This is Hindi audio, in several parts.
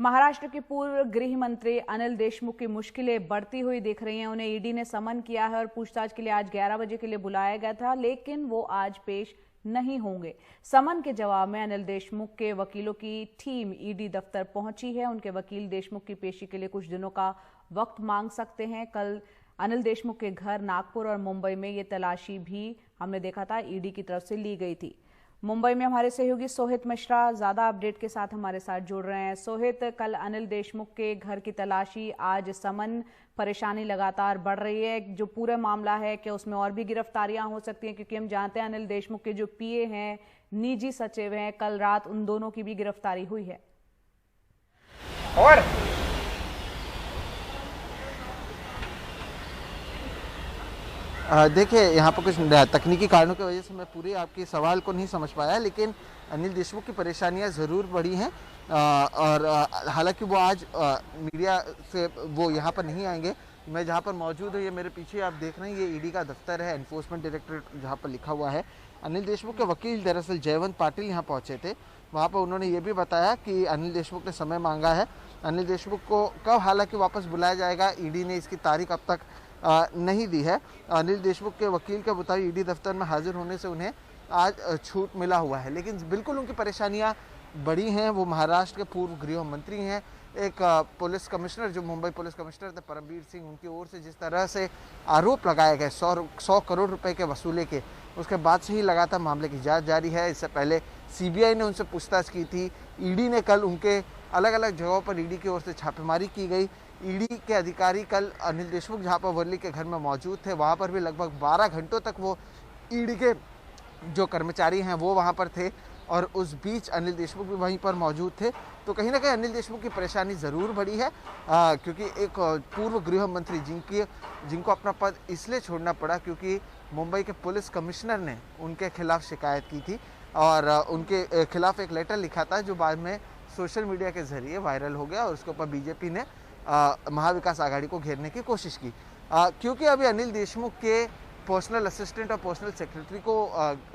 महाराष्ट्र के पूर्व गृह मंत्री अनिल देशमुख की मुश्किलें बढ़ती हुई दिख रही हैं। उन्हें ईडी ने समन किया है और पूछताछ के लिए आज 11 बजे के लिए बुलाया गया था, लेकिन वो आज पेश नहीं होंगे। समन के जवाब में अनिल देशमुख के वकीलों की टीम ईडी दफ्तर पहुंची है। उनके वकील देशमुख की पेशी के लिए कुछ दिनों का वक्त मांग सकते हैं। कल अनिल देशमुख के घर नागपुर और मुंबई में ये तलाशी भी हमने देखा था, ईडी की तरफ से ली गई थी। मुंबई में हमारे सहयोगी सोहित मिश्रा ज्यादा अपडेट के साथ हमारे साथ जुड़ रहे हैं। सोहित, कल अनिल देशमुख के घर की तलाशी, आज समन, परेशानी लगातार बढ़ रही है। जो पूरा मामला है कि उसमें और भी गिरफ्तारियां हो सकती हैं, क्योंकि हम जानते हैं अनिल देशमुख के जो पीए हैं, निजी सचिव हैं, कल रात उन दोनों की भी गिरफ्तारी हुई है। और देखिए, यहाँ पर कुछ तकनीकी कारणों की वजह से मैं पूरी आपके सवाल को नहीं समझ पाया, लेकिन अनिल देशमुख की परेशानियाँ ज़रूर बढ़ी हैं। और हालांकि वो आज मीडिया से वो यहाँ पर नहीं आएंगे। मैं जहाँ पर मौजूद हूँ, ये मेरे पीछे आप देख रहे हैं, ये ईडी का दफ्तर है, एनफोर्समेंट डायरेक्टरेट जहाँ पर लिखा हुआ है। अनिल देशमुख के वकील दरअसल जयवंत पाटिल यहाँ पहुँचे थे। वहाँ पर उन्होंने ये भी बताया कि अनिल देशमुख ने समय मांगा है। अनिल देशमुख को कब हालांकि वापस बुलाया जाएगा, ईडी ने इसकी तारीख अब तक नहीं दी है। अनिल देशमुख के वकील के मुताबिक ईडी दफ्तर में हाजिर होने से उन्हें आज छूट मिला हुआ है, लेकिन बिल्कुल उनकी परेशानियां बड़ी हैं। वो महाराष्ट्र के पूर्व गृह मंत्री हैं। एक पुलिस कमिश्नर, जो मुंबई पुलिस कमिश्नर थे परमबीर सिंह, उनकी ओर से जिस तरह से आरोप लगाए गए 100 करोड़ रुपए के वसूले के, उसके बाद से ही लगातार मामले की जाँच जारी है। इससे पहले सीबीआई ने उनसे पूछताछ की थी। ईडी ने कल उनके अलग अलग जगहों पर ईडी की ओर से छापेमारी की गई। ईडी के अधिकारी कल अनिल देशमुख जहां पर वर्ली के घर में मौजूद थे, वहां पर भी लगभग 12 घंटों तक वो ईडी के जो कर्मचारी हैं वो वहां पर थे, और उस बीच अनिल देशमुख भी वहीं पर मौजूद थे। तो कहीं ना कहीं अनिल देशमुख की परेशानी ज़रूर बढ़ी है, क्योंकि एक पूर्व गृह मंत्री जिनको अपना पद इसलिए छोड़ना पड़ा क्योंकि मुंबई के पुलिस कमिश्नर ने उनके खिलाफ शिकायत की थी, और उनके खिलाफ एक लेटर लिखा था जो बाद में सोशल मीडिया के जरिए वायरल हो गया, और उसके ऊपर बीजेपी ने महाविकास आघाड़ी को घेरने की कोशिश की। क्योंकि अभी अनिल देशमुख के पर्सनल असिस्टेंट और पर्सनल सेक्रेटरी को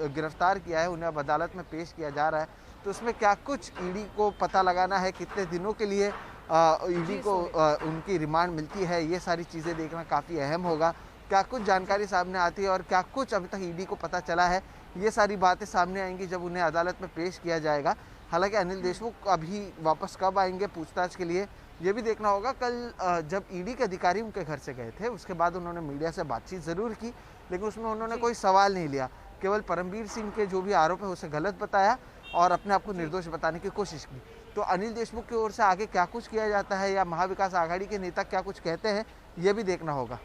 गिरफ्तार किया है, उन्हें अब अदालत में पेश किया जा रहा है, तो उसमें क्या कुछ ईडी को पता लगाना है, कितने दिनों के लिए ईडी को उनकी रिमांड मिलती है, ये सारी चीज़ें देखना काफ़ी अहम होगा। क्या कुछ जानकारी सामने आती है और क्या कुछ अभी तक ईडी को पता चला है, ये सारी बातें सामने आएंगी जब उन्हें अदालत में पेश किया जाएगा। हालांकि अनिल देशमुख अभी वापस कब आएंगे पूछताछ के लिए, ये भी देखना होगा। कल जब ईडी के अधिकारी उनके घर से गए थे, उसके बाद उन्होंने मीडिया से बातचीत ज़रूर की, लेकिन उसमें उन्होंने कोई सवाल नहीं लिया। केवल परमबीर सिंह के जो भी आरोप है उसे गलत बताया और अपने आप को निर्दोष बताने की कोशिश की। तो अनिल देशमुख की ओर से आगे क्या कुछ किया जाता है, या महाविकास आघाड़ी के नेता क्या कुछ कहते हैं, ये भी देखना होगा।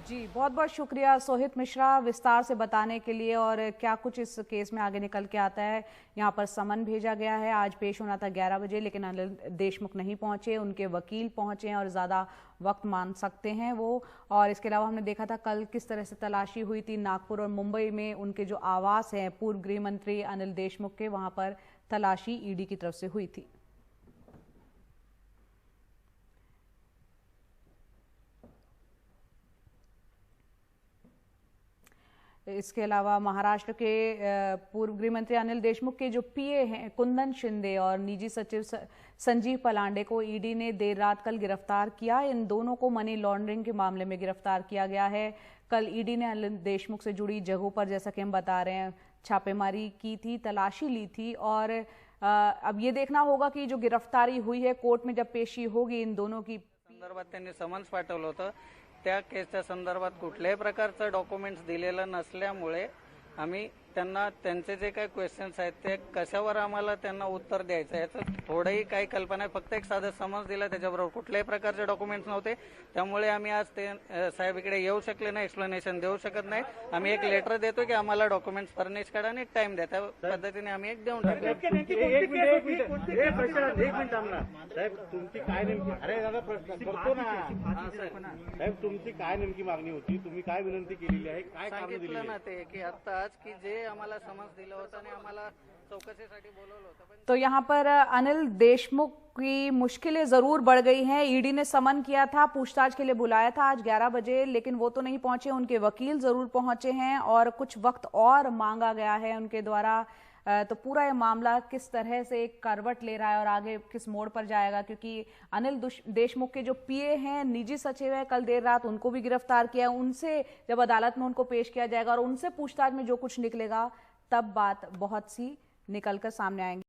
जी, बहुत बहुत शुक्रिया सोहित मिश्रा विस्तार से बताने के लिए। और क्या कुछ इस केस में आगे निकल के आता है। यहाँ पर समन भेजा गया है, आज पेश होना था 11 बजे, लेकिन अनिल देशमुख नहीं पहुंचे, उनके वकील पहुंचे हैं और ज़्यादा वक्त मांग सकते हैं वो। और इसके अलावा हमने देखा था कल किस तरह से तलाशी हुई थी नागपुर और मुंबई में, उनके जो आवास हैं पूर्व गृह मंत्री अनिल देशमुख के, वहाँ पर तलाशी ईडी की तरफ से हुई थी। इसके अलावा महाराष्ट्र के पूर्व गृह मंत्री अनिल देशमुख के जो पीए हैं कुंदन शिंदे और निजी सचिव संजीव पलांडे को ईडी ने देर रात कल गिरफ्तार किया। इन दोनों को मनी लॉन्ड्रिंग के मामले में गिरफ्तार किया गया है। कल ईडी ने अनिल देशमुख से जुड़ी जगहों पर, जैसा कि हम बता रहे हैं, छापेमारी की थी, तलाशी ली थी। और अब ये देखना होगा कि जो गिरफ्तारी हुई है कोर्ट में जब पेशी होगी इन दोनों की, संदर्भात त्यांनी समन्स पाठवलं होतं। त्या केसच्या संदर्भात कुठल्याही प्रकारचं डॉक्युमेंट्स दिलेलं नसल्यामुळे आम्ही त्यांना त्यांचे जे काही क्वेश्चन्स आहेत ते कशावर आम्हाला त्यांना उत्तर द्यायचं याचं थोडंही काही कल्पना आहे। फक्त एक साधं समन्स दिला, त्याच्याबरोबर कुठल्याही प्रकारचे डॉक्युमेंट्स नव्हते, त्यामुळे आम्ही आज ते साहेब इकडे येऊ शकले नाही, एक्सप्लेनेशन देऊ शकत नाही। आम्ही एक लेटर देतो की आम्हाला डॉक्युमेंट्स फर्निश करा आणि टाइम द्या, त्या पद्धतीने आम्ही एक देऊन टाकतो। एक मिनिट साहेब, तुमची काय नेमकी, अरे दादा प्रश्न करतो ना साहेब, तुमची काय नेमकी मागणी होती, तुम्ही काय विनंती केलेली आहे, काय कारण दिली ना ते की आताच की जे आम्हाला समन्स दिलं होतं आणि आम्हाला चौकशीसाठी बोलवलं होतं। तो यहाँ पर अनिल देशमुख की मुश्किलें जरूर बढ़ गई हैं। ईडी ने समन किया था, पूछताछ के लिए बुलाया था आज 11 बजे, लेकिन वो तो नहीं पहुंचे, उनके वकील जरूर पहुंचे हैं और कुछ वक्त और मांगा गया है उनके द्वारा। तो पूरा ये मामला किस तरह से एक करवट ले रहा है और आगे किस मोड़ पर जाएगा, क्योंकि अनिल देशमुख के जो पीए हैं, निजी सचिव है, कल देर रात उनको भी गिरफ्तार किया। उनसे जब अदालत में उनको पेश किया जाएगा और उनसे पूछताछ में जो कुछ निकलेगा, तब बात बहुत सी निकलकर सामने आएंगी।